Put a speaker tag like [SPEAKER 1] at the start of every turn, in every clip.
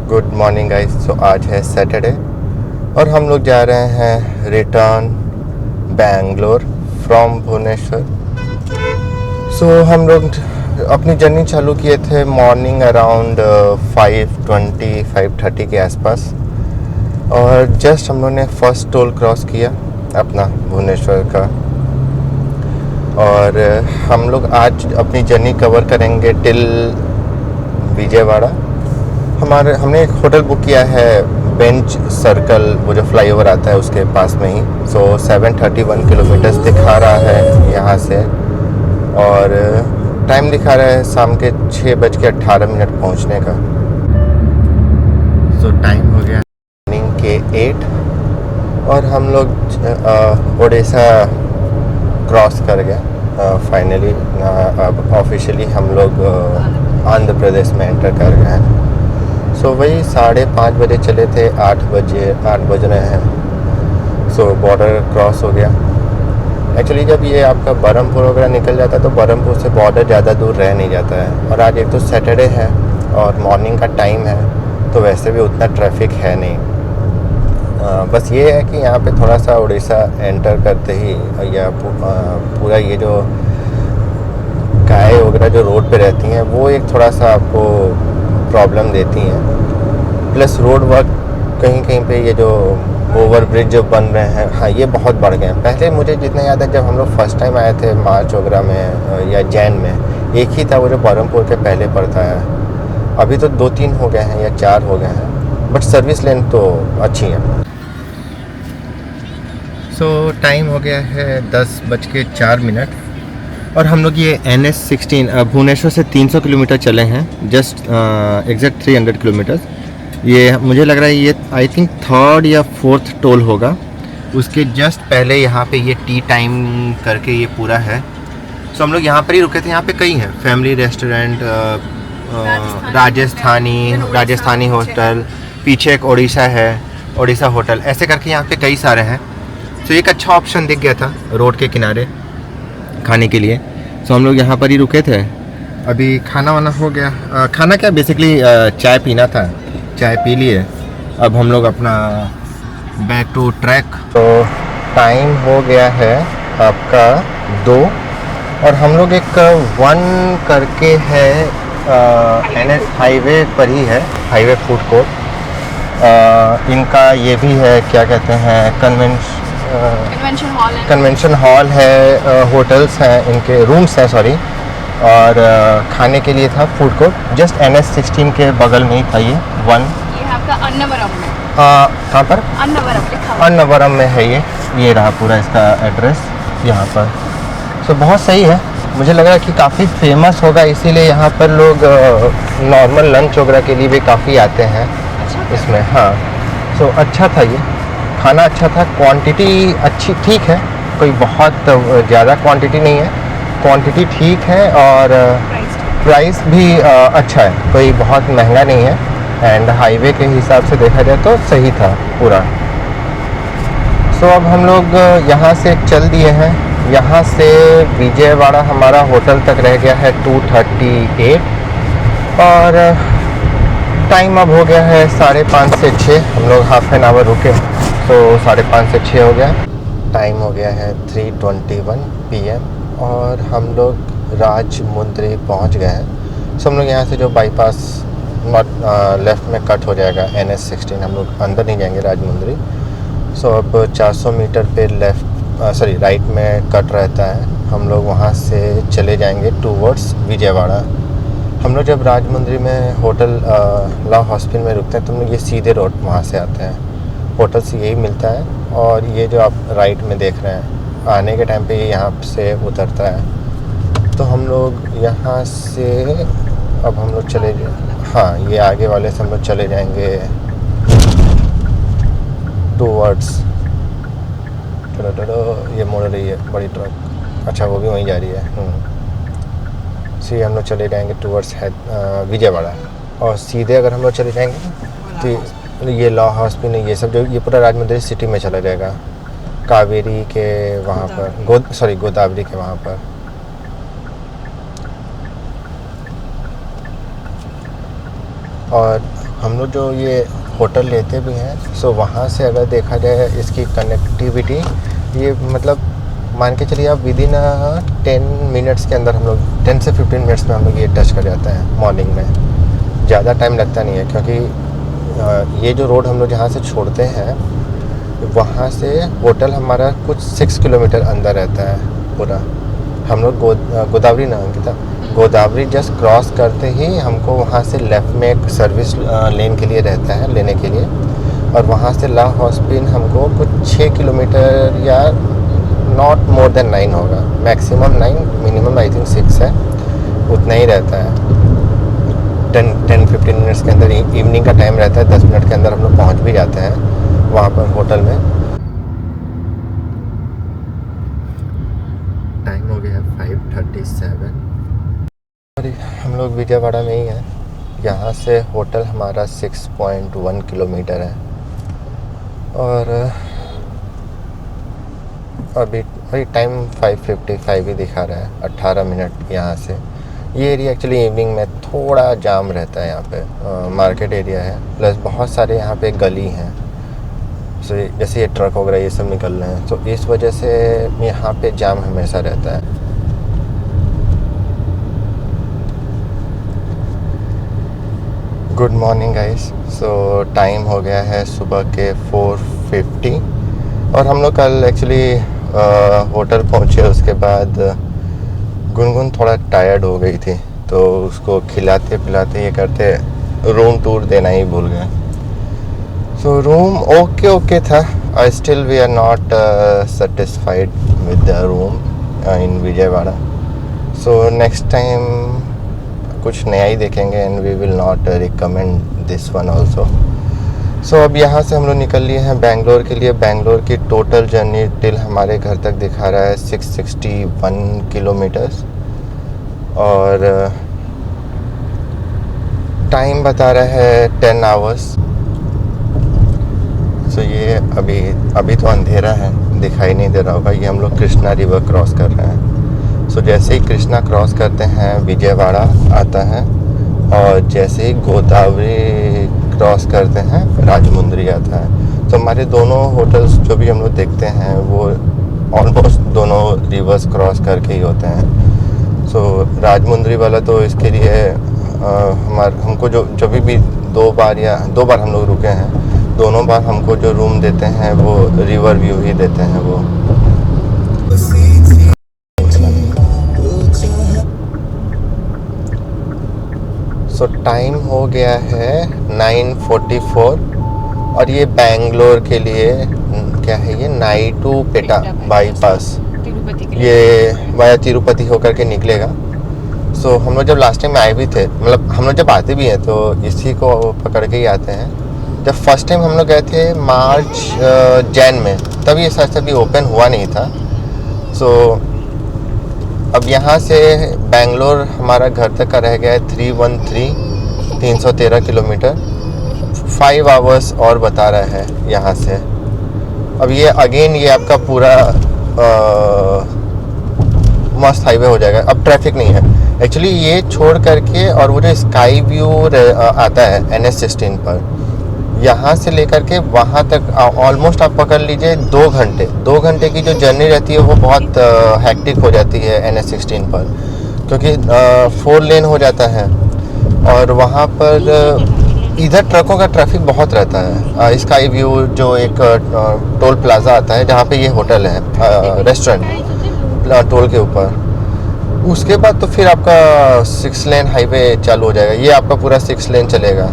[SPEAKER 1] Good morning guys. सो आज है Saturday और हम लोग जा रहे हैं रिटर्न बैंगलोर फ्रॉम भुवनेश्वर। हम लोग अपनी जर्नी चालू किए थे मॉर्निंग अराउंड 5:20 5:30 के आसपास, और जस्ट हम लोग ने फर्स्ट टोल क्रॉस किया अपना भुवनेश्वर का। और हम लोग आज अपनी जर्नी कवर करेंगे टिल विजयवाड़ा। हमने एक होटल बुक किया है बेंच सर्कल, वो जो फ्लाईओवर आता है उसके पास में ही। 731 किलोमीटर्स दिखा रहा है यहाँ से, और टाइम दिखा रहा है शाम के 6:18 पहुँचने का। टाइम हो गया मॉर्निंग के 8 और हम लोग उड़ीसा क्रॉस कर गए फाइनली। अब ऑफिशियली हम लोग आंध्र प्रदेश में एंटर कर गए हैं। वही 5:30 बजे चले थे, 8 बज रहे हैं। बॉर्डर क्रॉस हो गया। एक्चुअली जब ये आपका बरहमपुर वगैरह निकल जाता है तो बरहमपुर से बॉर्डर ज़्यादा दूर रह नहीं जाता है। और आज एक तो सैटरडे है और मॉर्निंग का टाइम है, तो वैसे भी उतना ट्रैफिक है नहीं। बस ये है कि यहाँ पे थोड़ा सा उड़ीसा एंटर करते ही या पूरा ये जो गाय वगैरह जो रोड पे रहती हैं वो एक थोड़ा सा आपको प्रॉब्लम देती हैं। प्लस रोड वर्क कहीं कहीं पे ये जो ओवर ब्रिज जो बन रहे हैं, हाँ ये बहुत बढ़ गए हैं। पहले मुझे जितना याद है जब हम लोग फर्स्ट टाइम आए थे मार्च वगैरह में या जैन में, एक ही था वो जो बरहमपुर के पहले पड़ता है। अभी तो 2-3 हो गए हैं या 4 हो गए हैं, बट सर्विस लेन तो अच्छी है। टाइम हो गया है 10:04 और हम लोग ये NS16 भुवनेश्वर से 300 किलोमीटर चले हैं, जस्ट एग्जैक्ट 300 किलोमीटर। ये मुझे लग रहा है ये आई थिंक 3rd या 4th टोल होगा। उसके जस्ट पहले यहाँ पे ये टी टाइम करके ये पूरा है। हम लोग यहाँ पर ही रुके थे। यहाँ पे कई हैं, फैमिली रेस्टोरेंट, राजस्थानी होटल, पीछे एक ओडिशा होटल, ऐसे करके यहाँ पे कई सारे हैं। एक अच्छा ऑप्शन दिख गया था रोड के किनारे खाने के लिए। हम लोग यहाँ पर ही रुके थे। अभी खाना वाना हो गया। खाना क्या, बेसिकली चाय पीना था, चाय पी लिए। अब हम लोग अपना बैक टू ट्रैक। टाइम हो गया है आपका 2 और हम लोग एक 1 करके है NH हाईवे पर ही है, हाईवे फूड कोर्ट। इनका ये भी है, क्या कहते हैं, कन्वेंशन हॉल है, होटल्स हैं, इनके रूम्स हैं सॉरी, और खाने के लिए था फूड कोर्ट। जस्ट NS16 के बगल में ही था ये 1।
[SPEAKER 2] ये आपका अन्नवरम में।
[SPEAKER 1] कहाँ पर? अन्नवरम में है ये रहा पूरा इसका एड्रेस यहाँ पर। बहुत सही है। मुझे लग रहा है कि काफ़ी फेमस होगा, इसीलिए यहाँ पर लोग नॉर्मल लंच वगैरह के लिए भी काफ़ी आते हैं इसमें। हाँ, अच्छा था ये खाना, अच्छा था। क्वांटिटी अच्छी ठीक है, कोई बहुत ज़्यादा क्वांटिटी नहीं है, क्वांटिटी ठीक है, और प्राइस भी अच्छा है, कोई बहुत महंगा नहीं है। एंड हाईवे के हिसाब से देखा जाए तो सही था पूरा। अब हम लोग यहाँ से चल दिए हैं। यहाँ से विजयवाड़ा हमारा होटल तक रह गया है 2:38 और टाइम अब हो गया है 5:30 से 6। हम लोग हाफ एन आवर रुके, 5:30 से 6 हो गया। टाइम हो गया है 3:21 PM और हम लोग राजमुंद्री पहुंच गए हैं। हम लोग यहाँ से जो बाईपास लेफ़्ट में कट हो जाएगा NS16, हम लोग अंदर नहीं जाएंगे राजमुंद्री। अब 400 मीटर पे राइट में कट रहता है। हम लोग वहाँ से चले जाएंगे टूवर्ड्स विजयवाड़ा। हम लोग जब राजमुंद्री में होटल लॉ हॉस्पिटल में रुकते हैं तो हम लोग ये सीधे रोड वहाँ से आते हैं, होटल से यही मिलता है। और ये जो आप राइट में देख रहे हैं, आने के टाइम पे ये यहाँ से उतरता है। तो हम लोग यहाँ से अब हम लोग चले हाँ, ये आगे वाले से हम लोग चले जाएंगे टूवर्ड्स। ये मोड़ रही है बड़ी ट्रक, अच्छा वो भी वहीं जा रही है। हम लोग चले जाएंगे टूवर्ड्स विजयवाड़ा, और सीधे अगर हम लोग चले जाएंगे तो ये लॉ हॉस्पिटल, ये सब जो ये पूरा राजमुंद्री सिटी में चला जाएगा, कावेरी के वहाँ पर, गोदावरी के वहाँ पर। और हम लोग जो ये होटल लेते भी हैं, सो वहाँ से अगर देखा जाए इसकी कनेक्टिविटी, ये मतलब मान के चलिए आप विदिन 10 मिनट्स के अंदर हम लोग 10 से 15 मिनट्स में हम लोग ये टच कर जाते हैं मॉर्निंग में। ज़्यादा टाइम लगता नहीं है, क्योंकि ये जो रोड हम लोग जहाँ से छोड़ते हैं वहाँ से होटल हमारा कुछ 6 किलोमीटर अंदर रहता है पूरा। हम लोग गोदावरी ना अंकिता, गोदावरी जस्ट क्रॉस करते ही हमको वहाँ से लेफ़्ट में एक सर्विस लेन के लिए रहता है लेने के लिए, और वहाँ से ला हॉस्पिन हमको कुछ 6 किलोमीटर या नॉट मोर देन 9 होगा, मैक्सिमम 9, मिनिमम आई थिंक 6 है, उतना ही रहता है। 10-15 मिनट्स के अंदर, इवनिंग का टाइम रहता है, 10 मिनट के अंदर हम लोग पहुँच भी जाते हैं वहाँ पर होटल में। टाइम हो गया है 5:37 और हम लोग विजयवाड़ा में ही हैं। यहाँ से होटल हमारा 6.1 किलोमीटर है, और अभी टाइम 5:55 ही दिखा रहा है, 18 मिनट यहाँ से। ये एरिया एक्चुअली इवनिंग में थोड़ा जाम रहता है यहाँ पे, मार्केट एरिया है, प्लस बहुत सारे यहाँ पे गली हैं, सो जैसे ये ट्रक वगैरह ये सब निकल रहे हैं, तो इस वजह से यहाँ पे जाम हमेशा रहता है। Good morning guys. सो टाइम हो गया है सुबह के 4:50, और हम लोग कल एक्चुअली होटल पहुँचे, उसके बाद गुनगुन थोड़ा टायर्ड हो गई थी, तो उसको खिलाते पिलाते ये करते रूम टूर देना ही भूल गए। सो रूम ओके था, still we are not satisfied with the room in Vijayawada. So next time कुछ नया ही देखेंगे, and we will not recommend this one also. So अब यहाँ से हम लोग निकल लिए हैं बेंगलोर के लिए। बेंगलोर की टोटल जर्नी टिल हमारे घर तक दिखा रहा है 661 किलोमीटर्स, और टाइम बता रहा है 10 आवर्स। सो ये अभी तो अंधेरा है, दिखाई नहीं दे रहा होगा। ये हम लोग कृष्णा रिवर क्रॉस कर रहे हैं। सो जैसे ही कृष्णा क्रॉस करते हैं विजयवाड़ा आता है, और जैसे ही गोदावरी क्रॉस करते हैं राजमुंद्री आता है। तो हमारे दोनों होटल्स जो भी हम लोग देखते हैं वो ऑलमोस्ट दोनों रिवर्स क्रॉस करके ही होते हैं। सो राजमुंद्री वाला तो इसके लिए हमको जो भी दो बार हम लोग रुके हैं, दोनों बार हमको जो रूम देते हैं वो रिवर व्यू ही देते हैं वो। सो टाइम हो गया है 9:44, और ये बेंगलोर के लिए क्या है, ये नाइटूपेटा बाईपास, ये वाया तिरुपति होकर के निकलेगा। सो हम लोग जब लास्ट टाइम आए भी थे, मतलब हम लोग जब आते भी हैं तो इसी को पकड़ के ही आते हैं। जब फर्स्ट टाइम हम लोग गए थे मार्च जैन में, तब ये शायद अभी ओपन हुआ नहीं था। सो अब यहाँ से बेंगलोर हमारा घर तक का रह गया है 313 किलोमीटर, 5 आवर्स और बता रहा है यहाँ से। अब ये अगेन ये आपका पूरा मस्त हाईवे हो जाएगा, अब ट्रैफिक नहीं है एक्चुअली। ये छोड़ करके और वो जो स्काई व्यू आता है NH16 पर, यहाँ से लेकर के वहाँ तक ऑलमोस्ट आप पकड़ लीजिए 2 घंटे की जो जर्नी रहती है वो बहुत हैक्टिक हो जाती है NH16 पर, क्योंकि 4 लेन हो जाता है, और वहाँ पर इधर ट्रकों का ट्रैफिक बहुत रहता है। स्काई व्यू जो एक टोल प्लाजा आता है जहाँ पे ये होटल है, रेस्टोरेंट टोल के ऊपर, उसके बाद तो फिर आपका 6 लेन हाईवे चालू हो जाएगा। ये आपका पूरा 6 लेन चलेगा।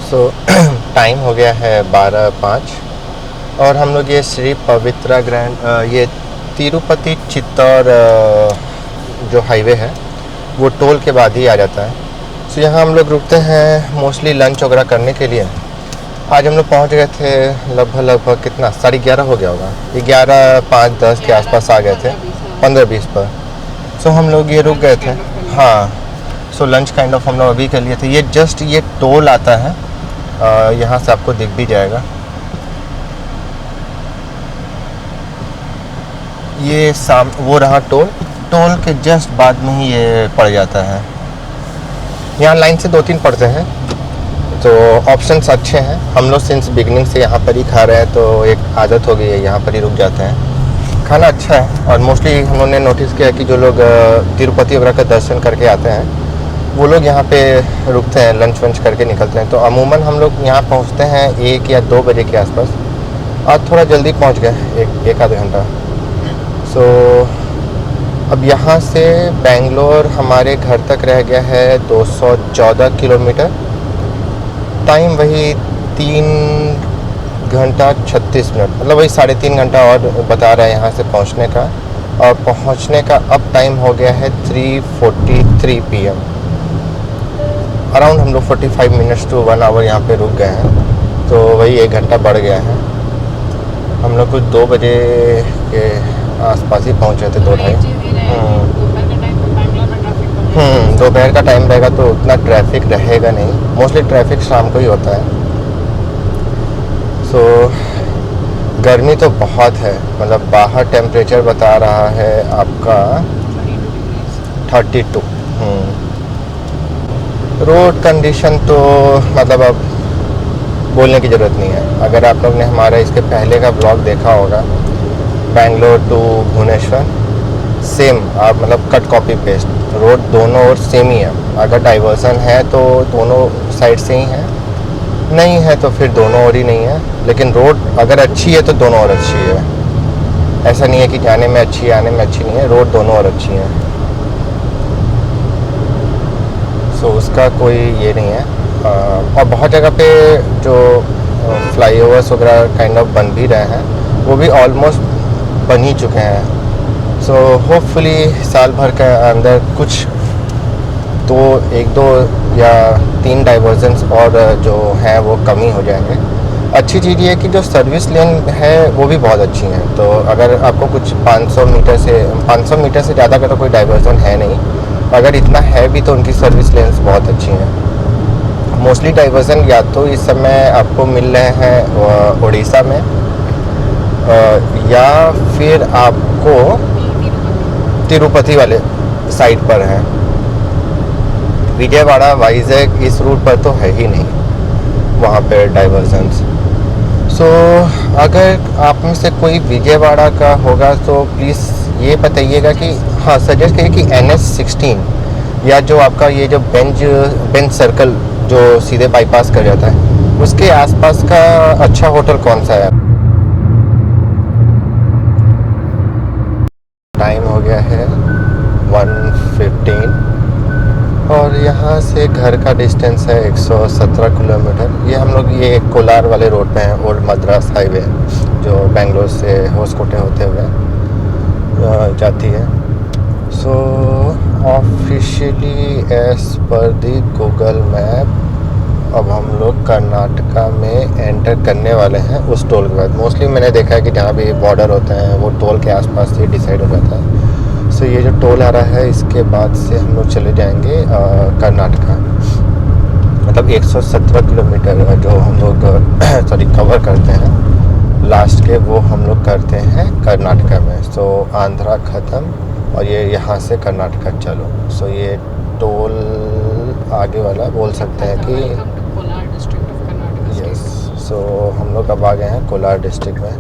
[SPEAKER 1] सो टाइम हो गया है 12:05, और हम लोग ये श्री पवित्रा ग्रैंड ये तिरुपति चित्तौड़ जो हाईवे है वो टोल के बाद ही आ जाता है। सो यहाँ हम लोग रुकते हैं मोस्टली लंच वगैरह करने के लिए। आज हम लोग पहुँच गए थे लगभग कितना 11:30 हो गया होगा, 11:05-10 के आसपास आ गए थे, 15-20 पर। सो हम लोग ये रुक गए थे। हाँ, सो लंच काइंड ऑफ हम लोग अभी कर लिए थे। ये जस्ट ये टोल आता है, यहाँ से आपको दिख भी जाएगा। ये वो रहा टोल के जस्ट बाद में ही ये पड़ जाता है। यहाँ लाइन से 2-3 पड़ते हैं, तो ऑप्शंस अच्छे हैं। हम लोग सिंस बिगनिंग से यहाँ पर ही खा रहे हैं, तो एक आदत हो गई है, यहाँ पर ही रुक जाते हैं। खाना अच्छा है और मोस्टली हम लोगों ने नोटिस किया कि जो लोग तिरुपति वगैरह का दर्शन करके आते हैं वो लोग यहाँ पे रुकते हैं, लंच वंच करके निकलते हैं। तो अमूमन हम लोग यहाँ पहुँचते हैं 1 या 2 बजे के आसपास। आज थोड़ा जल्दी पहुँच गए, एक आध घंटा। सो अब यहाँ से बेंगलोर हमारे घर तक रह गया है 214 किलोमीटर। टाइम वही 3 घंटा 36 मिनट, मतलब वही 3.5 घंटा और बता रहा है यहाँ से पहुँचने का। और पहुँचने का अब टाइम हो गया है 3:43 PM। अराउंड हम लोग 45 मिनट्स टू 1 आवर यहाँ पे रुक गए हैं, तो वही 1 घंटा बढ़ गया है। हम लोग कुछ 2 बजे के आसपास ही पहुँचे थे, 2-2:30। दोपहर का टाइम रहेगा तो उतना ट्रैफिक रहेगा नहीं, मोस्टली ट्रैफिक शाम को ही होता है। सो गर्मी तो बहुत है, मतलब बाहर टेम्परेचर बता रहा है आपका 32। रोड कंडीशन तो मतलब अब बोलने की ज़रूरत नहीं है। अगर आप लोग ने हमारा इसके पहले का ब्लॉग देखा होगा, बेंगलोर टू भुवनेश्वर, सेम आप मतलब कट कॉपी पेस्ट, रोड दोनों ओर सेम ही है। अगर डाइवर्सन है तो दोनों साइड से ही है, नहीं है तो फिर दोनों ओर ही नहीं है। लेकिन रोड अगर अच्छी है तो दोनों ओर अच्छी है, ऐसा नहीं है कि जाने में अच्छी है आने में अच्छी नहीं है, रोड दोनों ओर अच्छी है। सो उसका कोई ये नहीं है। और बहुत जगह पे जो फ्लाईओवर्स वगैरह काइंड ऑफ बन भी रहे हैं, वो भी ऑलमोस्ट बन ही चुके हैं। सो होपफुली साल भर के अंदर कुछ 1-2 या 3 डाइवर्जन्स और जो हैं वो कमी हो जाएंगे। अच्छी चीज़ ये है कि जो सर्विस लेन है वो भी बहुत अच्छी हैं। तो अगर आपको कुछ 500 मीटर से ज़्यादा का तो कोई डाइवर्जन है नहीं, अगर इतना है भी तो उनकी सर्विस लेन्स बहुत अच्छी हैं। मोस्टली डाइवर्जन या तो इस समय आपको मिल रहे हैं उड़ीसा में, या फिर आपको तिरुपति वाले साइड पर हैं। विजयवाड़ा वाइजैक इस रूट पर तो है ही नहीं वहाँ पे डाइवर्जन्स। सो अगर आप में से कोई विजयवाड़ा का होगा तो प्लीज़ ये बताइएगा कि हाँ, सजेस्ट करिए कि NH16 या जो आपका ये जो बेंच सर्कल जो सीधे बाईपास कर जाता है, उसके आसपास का अच्छा होटल कौन सा है। टाइम हो गया है 1:15 और यहाँ से घर का डिस्टेंस है 117 किलोमीटर। ये हम लोग ये कोलार वाले रोड पे हैं, ओल्ड मद्रास हाईवे, जो बेंगलोर से होसकोटे होते हुए जाती है। सो ऑफिशियली एज पर दी गूगल मैप अब हम लोग कर्नाटका में एंटर करने वाले हैं उस टोल के बाद। मोस्टली मैंने देखा है कि जहाँ भी बॉर्डर होते हैं वो टोल के आसपास से डिसाइड हो जाता है। सो ये जो टोल आ रहा है इसके बाद से हम लोग चले जाएंगे कर्नाटका। मतलब 117 किलोमीटर जो हम लोग कवर करते हैं लास्ट के, वो हम लोग करते हैं कर्नाटका में। सो आंध्रा ख़त्म और ये यहाँ से कर्नाटका चलो। सो ये टोल आगे वाला बोल सकते हैं कि यस। सो हम लोग अब आ गए हैं कोलार डिस्ट्रिक्ट में।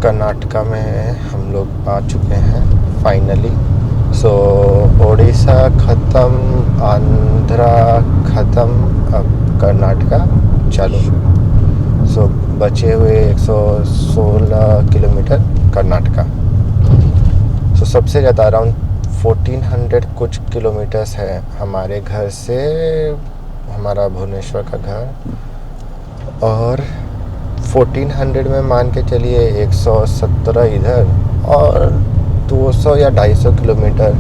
[SPEAKER 1] कर्नाटका में हम लोग आ चुके हैं फाइनली। सो उड़ीसा ख़त्म, आंध्रा ख़त्म, अब कर्नाटका चालू। सो बचे हुए 116 किलोमीटर कर्नाटका। सो सबसे ज़्यादा अराउंड 1400 कुछ किलोमीटर्स है हमारे घर से हमारा भुवनेश्वर का घर, और 1400 में मान के चलिए 117 इधर और 200 या 250 किलोमीटर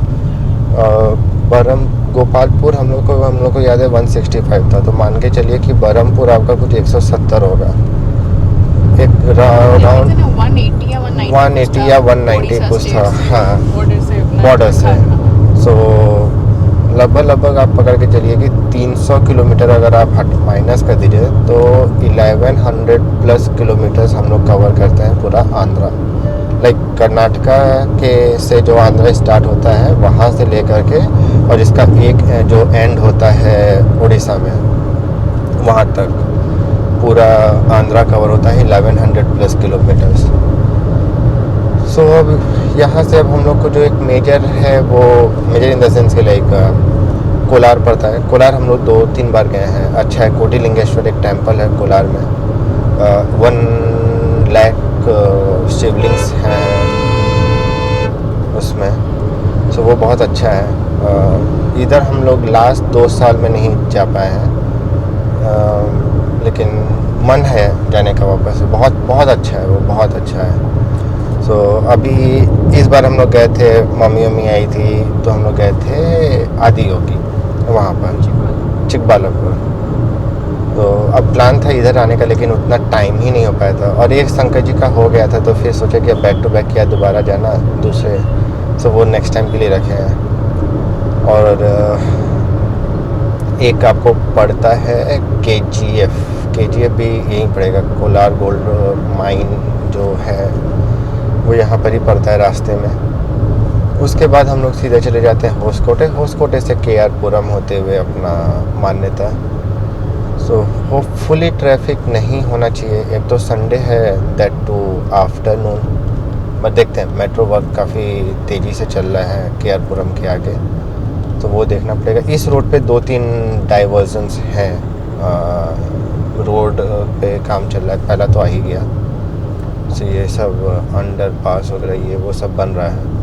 [SPEAKER 1] गोपालपुर हम लोग को याद है 165 था, तो मान के चलिए कि बरहमपुर आपका कुछ 170 होगा। एक राउंड 180 या 190 कुछ था, हाँ, बॉर्डर से। सो लगभग आप पकड़ के चलिए कि 300 किलोमीटर अगर आप माइनस कर दीजिए तो 1100 प्लस किलोमीटर्स हम लोग कवर करते हैं पूरा आंध्रा। लाइक कर्नाटका के से जो आंध्रा स्टार्ट होता है वहाँ से लेकर के और इसका एक जो एंड होता है उड़ीसा में वहाँ तक पूरा आंध्रा कवर होता है 1100 प्लस किलोमीटर्स। सो अब यहाँ से अब हम लोग को जो एक मेजर है वो मेजर इन द सेंस के लाइक कोलार पड़ता है। कोलार हम लोग 2-3 बार गए हैं। अच्छा है, कोटिलिंगेश्वर एक टेम्पल है कोलार में, 1 लाख शिवलिंग्स हैं उसमें। सो वो बहुत अच्छा है। इधर हम लोग लास्ट 2 साल में नहीं जा पाए हैं, लेकिन मन है जाने का वापस। बहुत बहुत अच्छा है वो, बहुत अच्छा है। सो अभी इस बार हम लोग गए थे, मम्मी आई थी तो हम लोग गए थे आदि योगी वहाँ पर चिकबालापुर। तो अब प्लान था इधर आने का, लेकिन उतना टाइम ही नहीं हो पाया था। और एक शंकर जी का हो गया था तो फिर सोचा कि अब बैक टू बैक किया दोबारा जाना दूसरे, सो वो नेक्स्ट टाइम के लिए रखे हैं। और एक आपको पड़ता है KGF भी यहीं पड़ेगा। कोलार गोल्ड माइन जो है वो यहाँ पर ही पड़ता है रास्ते में। उसके बाद हम लोग सीधे चले जाते हैं होसकोटे से KR पुरम होते हुए अपना मान्यता। सो होपफुली ट्रैफिक नहीं होना चाहिए। एक तो संडे है, दैट टू आफ्टरनून, बट देखते हैं। मेट्रो वर्क काफ़ी तेज़ी से चल रहा है KR पुरम के आगे, तो वो देखना पड़ेगा। इस रोड पे 2-3 डाइवर्जन्स हैं। रोड पे काम चल रहा है, पहला तो आ ही गया। सो ये सब अंडर पास वगैरह ये वो सब बन रहा है।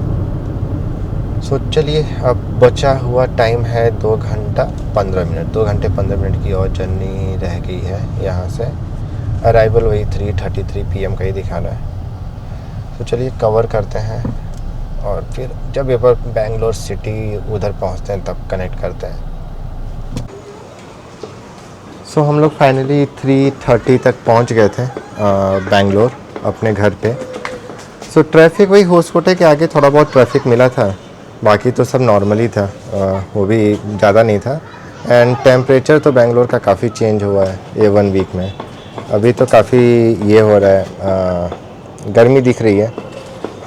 [SPEAKER 1] सो चलिए, अब बचा हुआ टाइम है 2 घंटा 15 मिनट। 2 घंटे 15 मिनट की और जर्नी रह गई है यहाँ से। अराइवल वही 3:33 PM का ही दिखाना है। तो चलिए कवर करते हैं और फिर जब ये पर बेंगलोर सिटी उधर पहुँचते हैं तब कनेक्ट करते हैं। सो हम लोग फाइनली 3:30 तक पहुँच गए थे बेंगलोर अपने घर पे। सो ट्रैफिक वही होसकोटे के आगे थोड़ा बहुत ट्रैफिक मिला था, बाकी तो सब नॉर्मल ही था। वो भी ज़्यादा नहीं था। एंड टेम्परेचर तो बेंगलोर का काफ़ी चेंज हुआ है ये 1 वीक में। अभी तो काफ़ी ये हो रहा है, गर्मी दिख रही है।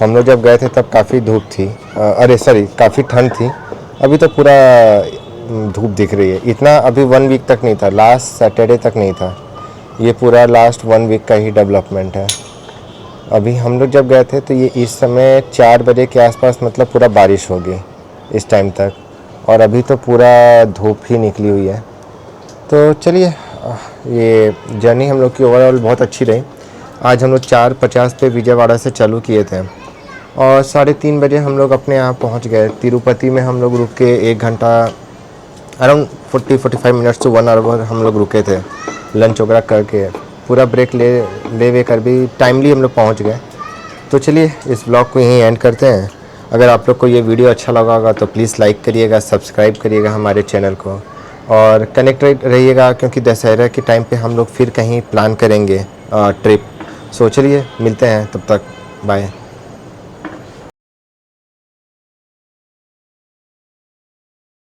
[SPEAKER 1] हम लोग जब गए थे तब काफ़ी धूप थी, काफ़ी ठंड थी। अभी तो पूरा धूप दिख रही है। इतना अभी 1 वीक तक नहीं था, लास्ट सैटरडे तक नहीं था। ये पूरा लास्ट 1 वीक का ही डेवलपमेंट है। अभी हम लोग जब गए थे तो ये इस समय 4 बजे के आसपास मतलब पूरा बारिश होगी इस टाइम तक, और अभी तो पूरा धूप ही निकली हुई है। तो चलिए, ये जर्नी हम लोग की ओवरऑल बहुत अच्छी रही। आज हम लोग 4:50 पे विजयवाड़ा से चालू किए थे और 3:30 बजे हम लोग अपने यहाँ पहुँच गए। तिरुपति में हम लोग रुक के 1 घंटा अराउंड 40-45 मिनट्स to 1 आवर हम लोग रुके थे, लंच वगैरह करके। पूरा ब्रेक ले कर भी टाइमली हम लोग पहुँच गए। तो चलिए इस ब्लॉग को यहीं एंड करते हैं। अगर आप लोग को ये वीडियो अच्छा लगा होगा तो प्लीज़ लाइक करिएगा, सब्सक्राइब करिएगा हमारे चैनल को, और कनेक्टेड रहिएगा क्योंकि दशहरा के टाइम पे हम लोग फिर कहीं प्लान करेंगे ट्रिप। सो चलिए मिलते हैं, तब तक बाय।